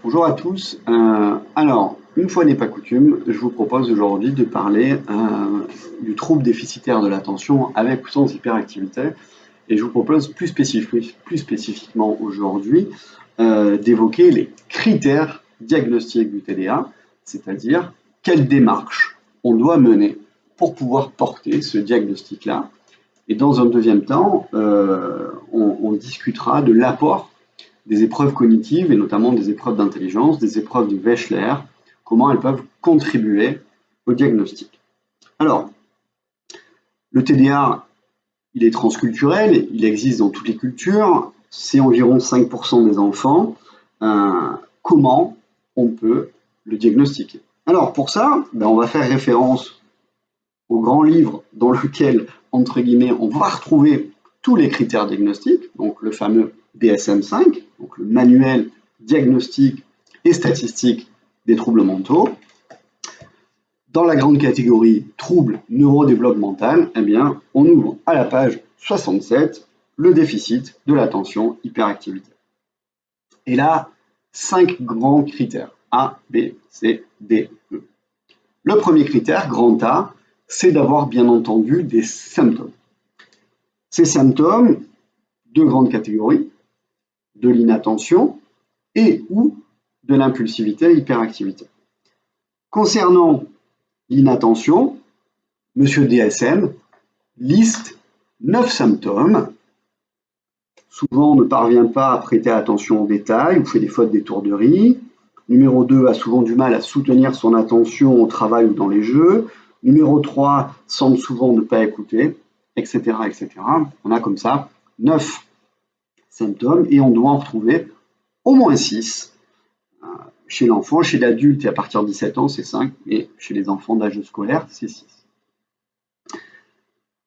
Bonjour à tous. Alors, une fois n'est pas coutume, je vous propose aujourd'hui de parler du trouble déficitaire de l'attention avec ou sans hyperactivité. Et je vous propose plus spécifiquement aujourd'hui d'évoquer les critères diagnostiques du TDA, c'est-à-dire quelle démarche on doit mener pour pouvoir porter ce diagnostic-là. Et dans un deuxième temps, on discutera de l'apport des épreuves cognitives et notamment des épreuves d'intelligence, des épreuves de Wechsler, comment elles peuvent contribuer au diagnostic. Alors, le TDA, il est transculturel, il existe dans toutes les cultures, c'est environ 5% des enfants. Comment on peut le diagnostiquer? Alors pour ça, on va faire référence au grand livre dans lequel, entre guillemets, on va retrouver tous les critères diagnostiques, donc le fameux DSM-5, donc le manuel diagnostique et statistique des troubles mentaux. Dans la grande catégorie troubles neurodéveloppementaux, eh bien, on ouvre à la page 67 le déficit de l'attention hyperactivité. Et là, 5 grands critères, A, B, C, D, E. Le premier critère, grand A, c'est d'avoir bien entendu des symptômes. Ces symptômes, deux grandes catégories, de l'inattention et ou de l'impulsivité hyperactivité. Concernant l'inattention, Monsieur DSM liste 9 symptômes. Souvent, on ne parvient pas à prêter attention aux détails ou fait des fautes d'étourderie. Numéro 2 a souvent du mal à soutenir son attention au travail ou dans les jeux. Numéro 3 semble souvent ne pas écouter, etc., etc. On a comme ça 9 symptômes et on doit en retrouver au moins 6 chez l'enfant, chez l'adulte et à partir de 17 ans c'est 5 et chez les enfants d'âge scolaire c'est 6.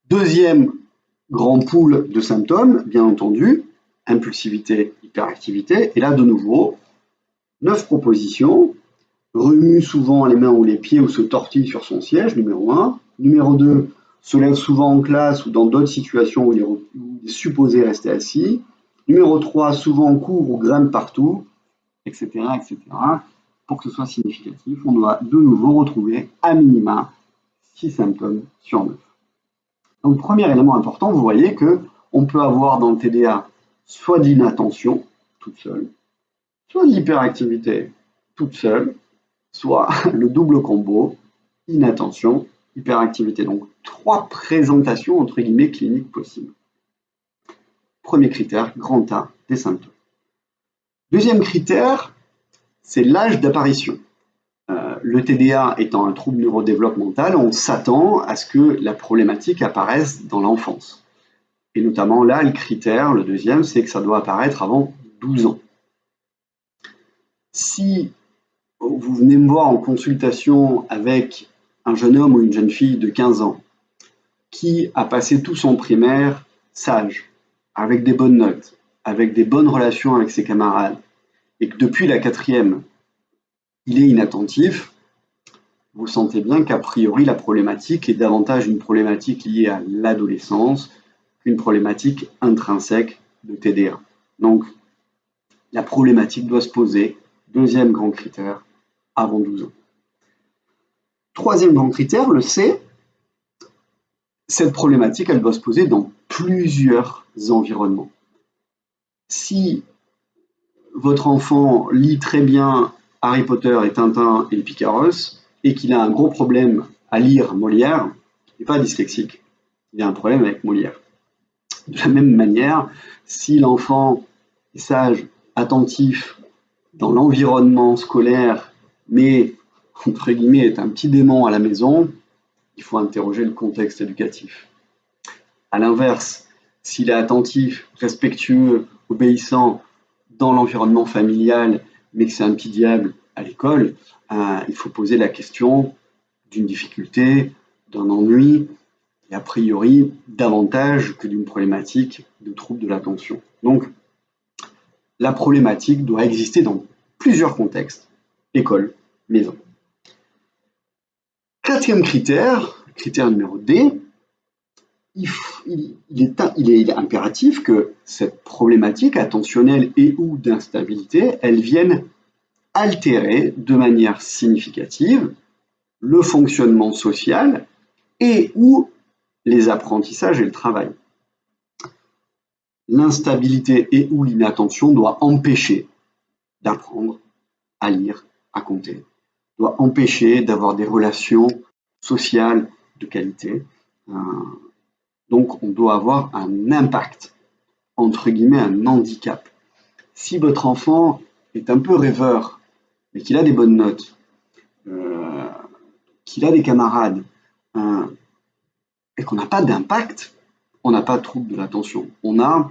Deuxième grand pool de symptômes, bien entendu, impulsivité, hyperactivité, et là de nouveau 9 propositions, remue souvent les mains ou les pieds ou se tortille sur son siège, numéro 1. Numéro 2, se lève souvent en classe ou dans d'autres situations où il est supposé rester assis. Numéro 3, souvent court ou grimpe partout, etc., etc. Pour que ce soit significatif, on doit de nouveau retrouver à minima 6 symptômes sur 9. Donc, premier élément important, vous voyez qu'on peut avoir dans le TDA soit de l'inattention toute seule, soit de l'hyperactivité toute seule, soit le double combo, inattention, hyperactivité. Donc, 3 présentations entre guillemets cliniques possibles. Premier critère, grand A, des symptômes. Deuxième critère, c'est l'âge d'apparition. Le TDA étant un trouble neurodéveloppemental, on s'attend à ce que la problématique apparaisse dans l'enfance. Et notamment là, le critère, le deuxième, c'est que ça doit apparaître avant 12 ans. Si vous venez me voir en consultation avec un jeune homme ou une jeune fille de 15 ans qui a passé tout son primaire sage, avec des bonnes notes, avec des bonnes relations avec ses camarades, et que depuis la 4e, il est inattentif, vous sentez bien qu'a priori la problématique est davantage une problématique liée à l'adolescence qu'une problématique intrinsèque de TDA. Donc, la problématique doit se poser, deuxième grand critère, avant 12 ans. Troisième grand critère, le C, cette problématique, elle doit se poser dans plusieurs environnements. Si votre enfant lit très bien Harry Potter et Tintin et le Picaros, et qu'il a un gros problème à lire Molière, il n'est pas dyslexique, il a un problème avec Molière. De la même manière, si l'enfant est sage, attentif dans l'environnement scolaire, mais entre guillemets est un petit démon à la maison, il faut interroger le contexte éducatif. À l'inverse, s'il est attentif, respectueux, obéissant dans l'environnement familial, mais que c'est un petit diable à l'école, il faut poser la question d'une difficulté, d'un ennui, et a priori davantage que d'une problématique de trouble de l'attention. Donc, la problématique doit exister dans plusieurs contextes, école, maison. Quatrième critère, critère numéro D, il est impératif que cette problématique attentionnelle et ou d'instabilité, elle vienne altérer de manière significative le fonctionnement social et ou les apprentissages et le travail. L'instabilité et ou l'inattention doit empêcher d'apprendre à lire, à compter, doit empêcher d'avoir des relations sociales de qualité. Donc on doit avoir un impact, entre guillemets un handicap. Si votre enfant est un peu rêveur, mais qu'il a des bonnes notes, qu'il a des camarades, et qu'on n'a pas d'impact, on n'a pas de trouble de l'attention. On a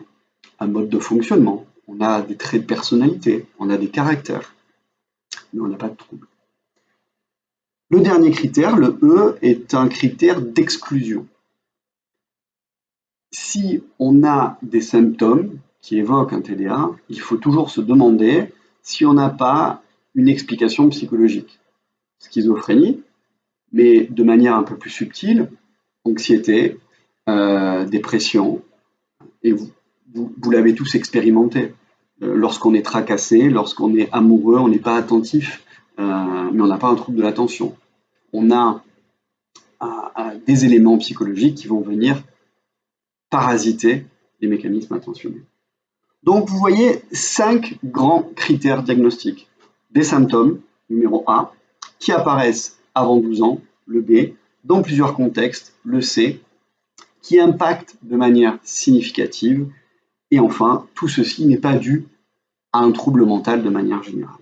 un mode de fonctionnement, on a des traits de personnalité, on a des caractères, mais on n'a pas de trouble. Le dernier critère, le E, est un critère d'exclusion. Si on a des symptômes qui évoquent un TDA, il faut toujours se demander si on n'a pas une explication psychologique. Schizophrénie, mais de manière un peu plus subtile, anxiété, dépression, et vous l'avez tous expérimenté. Lorsqu'on est tracassé, lorsqu'on est amoureux, on n'est pas attentif, mais on n'a pas un trouble de l'attention. On a des éléments psychologiques qui vont venir parasiter les mécanismes attentionnels. Donc vous voyez 5 grands critères diagnostiques. Des symptômes, numéro 1, qui apparaissent avant 12 ans, le B, dans plusieurs contextes, le C, qui impactent de manière significative, et enfin, tout ceci n'est pas dû à un trouble mental de manière générale.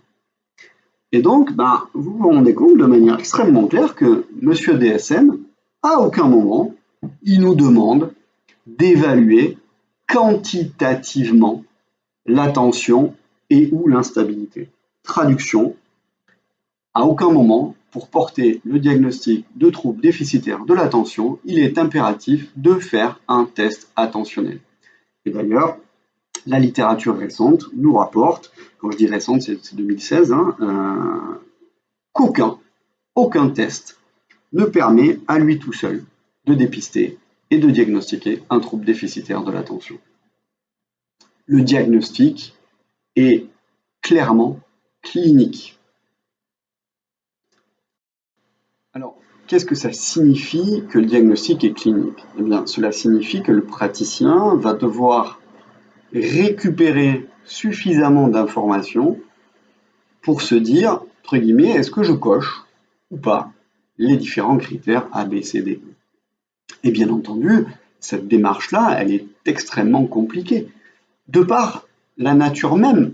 Et donc, vous vous rendez compte de manière extrêmement claire que M. DSM, à aucun moment, il nous demande d'évaluer quantitativement l'attention et ou l'instabilité. Traduction, à aucun moment, pour porter le diagnostic de trouble déficitaire de l'attention, il est impératif de faire un test attentionnel. Et d'ailleurs, la littérature récente nous rapporte, quand je dis récente, c'est 2016, qu'aucun test ne permet à lui tout seul de dépister et de diagnostiquer un trouble déficitaire de l'attention. Le diagnostic est clairement clinique. Alors, qu'est-ce que ça signifie que le diagnostic est clinique? Eh bien, cela signifie que le praticien va devoir récupérer suffisamment d'informations pour se dire, entre guillemets, est-ce que je coche ou pas les différents critères A, B, C, D. Et bien entendu, cette démarche-là, elle est extrêmement compliquée. De par la nature même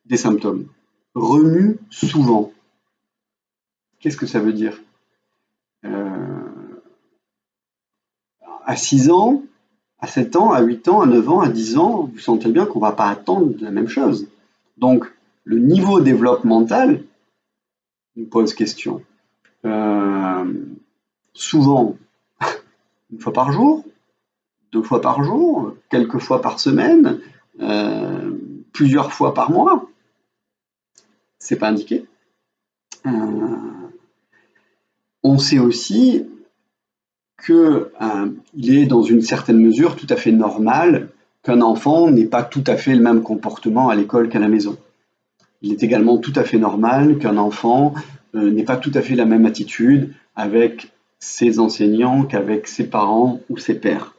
des symptômes, remue souvent. Qu'est-ce que ça veut dire? À 6 ans, à 7 ans, à 8 ans, à 9 ans, à 10 ans, vous sentez bien qu'on ne va pas attendre la même chose. Donc, le niveau développemental nous pose question. Souvent, une fois par jour, 2 fois par jour, quelques fois par semaine, plusieurs fois par mois. C'est pas indiqué. On sait aussi qu'il est dans une certaine mesure tout à fait normal qu'un enfant n'ait pas tout à fait le même comportement à l'école qu'à la maison. Il est également tout à fait normal qu'un enfant n'ait pas tout à fait la même attitude avec ses enseignants qu'avec ses parents ou ses pairs.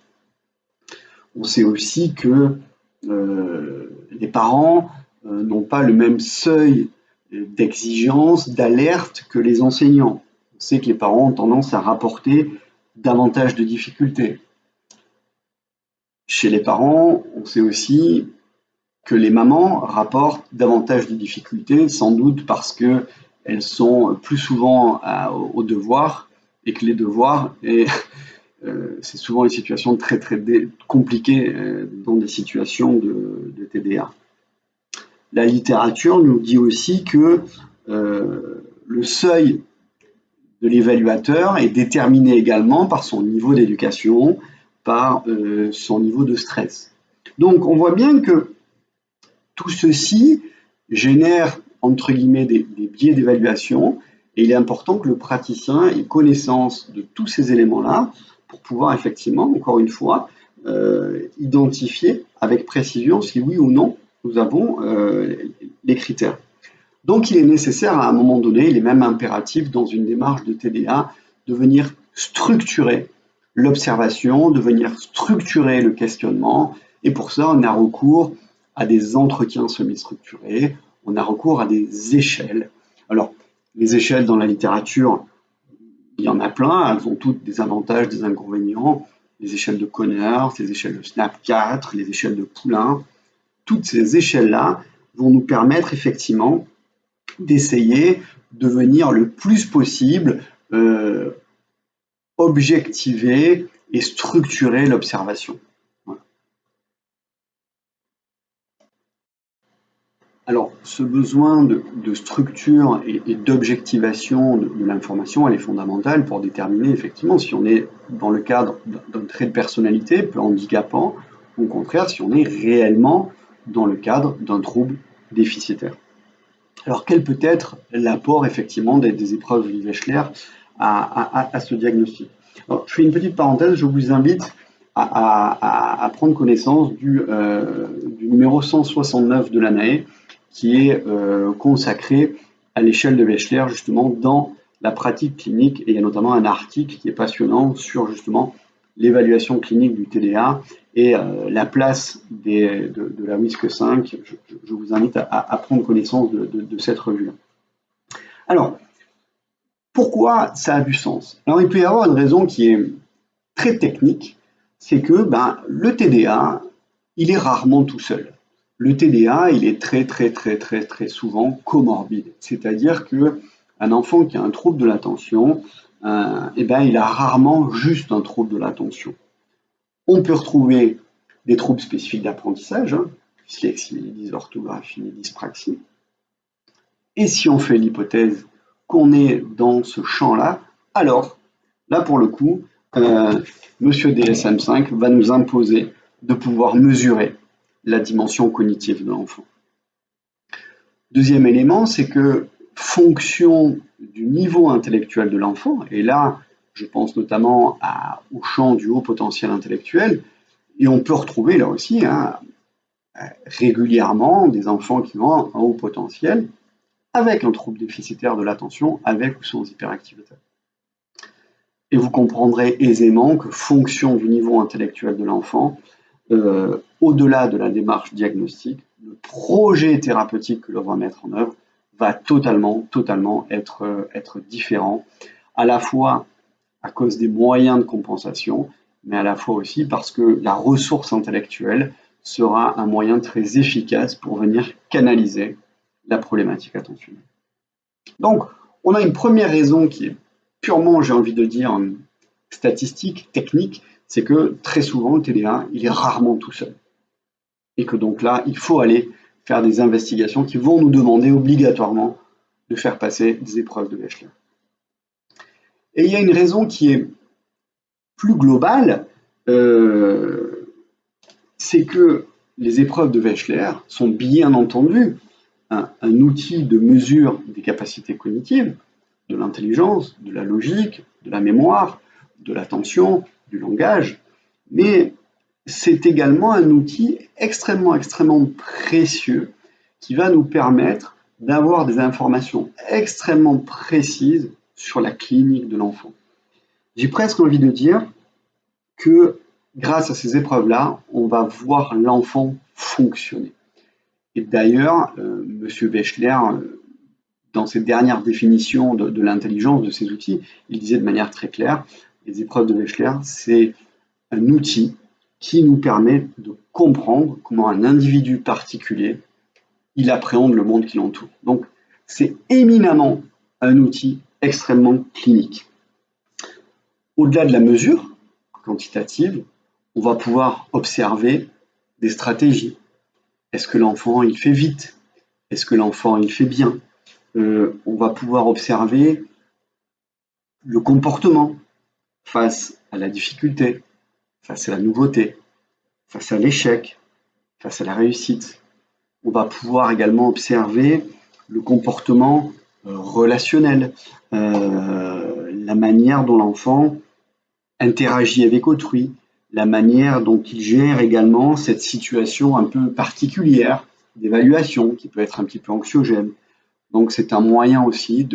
On sait aussi que les parents n'ont pas le même seuil d'exigence, d'alerte que les enseignants. On sait que les parents ont tendance à rapporter davantage de difficultés. Chez les parents, on sait aussi que les mamans rapportent davantage de difficultés, sans doute parce qu'elles sont plus souvent aux devoirs et que les devoirs, c'est souvent une situation très compliquée dans des situations de TDA. La littérature nous dit aussi que le seuil de l'évaluateur est déterminé également par son niveau d'éducation, par son niveau de stress. Donc on voit bien que tout ceci génère, entre guillemets, des biais d'évaluation, et il est important que le praticien ait connaissance de tous ces éléments-là pour pouvoir effectivement, encore une fois, identifier avec précision si oui ou non nous avons les critères. Donc il est nécessaire à un moment donné, il est même impératif dans une démarche de TDA, de venir structurer l'observation, de venir structurer le questionnement, et pour ça on a recours à des entretiens semi-structurés, on a recours à des échelles. Alors, les échelles dans la littérature, il y en a plein, elles ont toutes des avantages, des inconvénients, les échelles de Conners, les échelles de Snap 4, les échelles de Poulain. Toutes ces échelles-là vont nous permettre effectivement d'essayer de venir le plus possible objectiver et structurer l'observation. Voilà. Alors, ce besoin de structure et d'objectivation de l'information, elle est fondamentale pour déterminer effectivement si on est dans le cadre d'un trait de personnalité peu handicapant, ou au contraire si on est réellement dans le cadre d'un trouble déficitaire. Alors, quel peut être l'apport effectivement des épreuves Wechsler à ce diagnostic? Alors, je fais une petite parenthèse, je vous invite à prendre connaissance du numéro 169 de l'ANAE, qui est consacré à l'échelle de Wechsler justement dans la pratique clinique, et il y a notamment un article qui est passionnant sur justement l'évaluation clinique du TDA et la place de la WISC-5. Je vous invite à prendre connaissance de cette revue-là. Alors, pourquoi ça a du sens? Alors, il peut y avoir une raison qui est très technique, c'est que le TDA, il est rarement tout seul. Le TDA, il est très souvent comorbide. C'est-à-dire qu'un enfant qui a un trouble de l'attention, il a rarement juste un trouble de l'attention. On peut retrouver des troubles spécifiques d'apprentissage, dyslexie, dysorthographie, dyspraxie. Et si on fait l'hypothèse qu'on est dans ce champ-là, alors, là pour le coup, Monsieur DSM-5 va nous imposer de pouvoir mesurer la dimension cognitive de l'enfant. Deuxième élément, c'est que fonction du niveau intellectuel de l'enfant, et là, je pense notamment au champ du haut potentiel intellectuel, et on peut retrouver là aussi régulièrement des enfants qui ont un haut potentiel avec un trouble déficitaire de l'attention, avec ou sans hyperactivité. Et vous comprendrez aisément que fonction du niveau intellectuel de l'enfant, au-delà de la démarche diagnostique, le projet thérapeutique que l'on va mettre en œuvre va totalement être différent, à la fois à cause des moyens de compensation, mais à la fois aussi parce que la ressource intellectuelle sera un moyen très efficace pour venir canaliser la problématique attentionnelle. Donc, on a une première raison qui est purement, j'ai envie de dire, statistique, technique, c'est que très souvent, le TDA, il est rarement tout seul. Et que donc là, il faut aller faire des investigations qui vont nous demander obligatoirement de faire passer des épreuves de Wechsler. Et il y a une raison qui est plus globale, c'est que les épreuves de Wechsler sont bien entendu un outil de mesure des capacités cognitives, de l'intelligence, de la logique, de la mémoire, de l'attention, du langage, mais c'est également un outil extrêmement précieux qui va nous permettre d'avoir des informations extrêmement précises sur la clinique de l'enfant. J'ai presque envie de dire que grâce à ces épreuves-là, on va voir l'enfant fonctionner. Et d'ailleurs, M. Wechsler, dans ses dernières définitions de l'intelligence de ces outils, il disait de manière très claire, les épreuves de Wechsler, c'est un outil qui nous permet de comprendre comment un individu particulier, il appréhende le monde qui l'entoure. Donc, c'est éminemment un outil extrêmement clinique. Au-delà de la mesure quantitative, on va pouvoir observer des stratégies. Est-ce que l'enfant, il fait vite? Est-ce que l'enfant, il fait bien? On va pouvoir observer le comportement face à la difficulté, face à la nouveauté, face à l'échec, face à la réussite. On va pouvoir également observer le comportement relationnel, la manière dont l'enfant interagit avec autrui, la manière dont il gère également cette situation un peu particulière d'évaluation qui peut être un petit peu anxiogène. Donc c'est un moyen aussi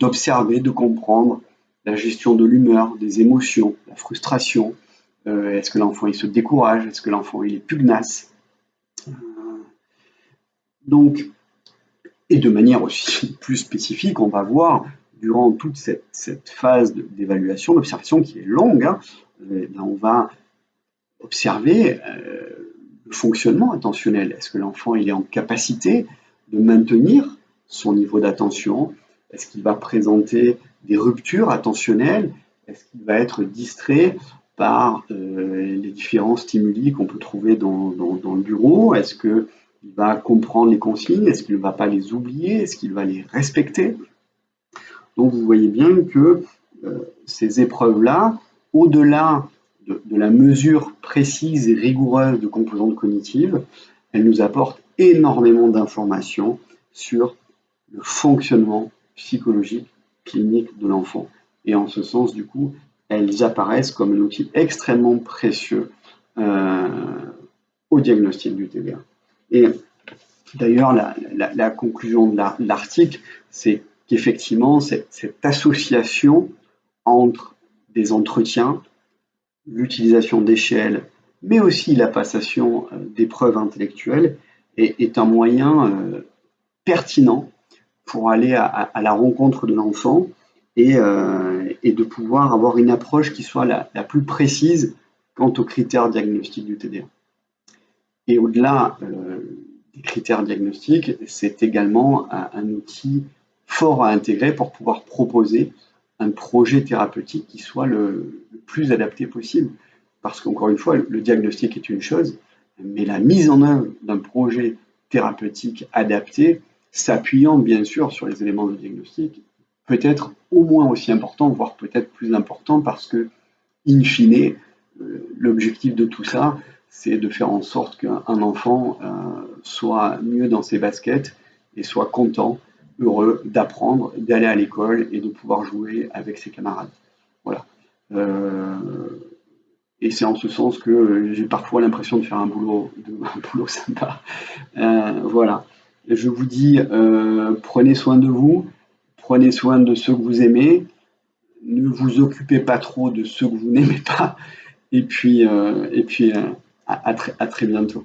d'observer, de comprendre la gestion de l'humeur, des émotions, la frustration. Est-ce que l'enfant il se décourage? Est-ce que l'enfant il est pugnace? Donc, et de manière aussi plus spécifique, on va voir durant toute cette phase d'évaluation, d'observation qui est longue, hein, on va observer le fonctionnement attentionnel. Est-ce que l'enfant il est en capacité de maintenir son niveau d'attention? Est-ce qu'il va présenter des ruptures attentionnelles? Est-ce qu'il va être distrait par les différents stimuli qu'on peut trouver dans le bureau? Est-ce qu'il va comprendre les consignes? Est-ce qu'il ne va pas les oublier? Est-ce qu'il va les respecter? Donc vous voyez bien que ces épreuves-là, au-delà de la mesure précise et rigoureuse de composantes cognitives, elles nous apportent énormément d'informations sur le fonctionnement psychologique, clinique de l'enfant. Et en ce sens, du coup, elles apparaissent comme un outil extrêmement précieux au diagnostic du TDA. Et d'ailleurs, la conclusion de l'article, c'est qu'effectivement, cette association entre des entretiens, l'utilisation d'échelles, mais aussi la passation d'épreuves intellectuelles est un moyen pertinent pour aller à la rencontre de l'enfant et de pouvoir avoir une approche qui soit la plus précise quant aux critères diagnostiques du TDA. Et au-delà des critères diagnostiques, c'est également un outil fort à intégrer pour pouvoir proposer un projet thérapeutique qui soit le plus adapté possible. Parce qu'encore une fois, le diagnostic est une chose, mais la mise en œuvre d'un projet thérapeutique adapté, s'appuyant bien sûr sur les éléments de diagnostic, peut être au moins aussi important, voire peut-être plus important, parce que, in fine, l'objectif de tout ça, c'est de faire en sorte qu'un enfant soit mieux dans ses baskets et soit content, heureux d'apprendre, d'aller à l'école et de pouvoir jouer avec ses camarades. Voilà. Et c'est en ce sens que j'ai parfois l'impression de faire un boulot sympa. Voilà. Je vous dis, prenez soin de vous, prenez soin de ceux que vous aimez, ne vous occupez pas trop de ceux que vous n'aimez pas, et puis à très bientôt.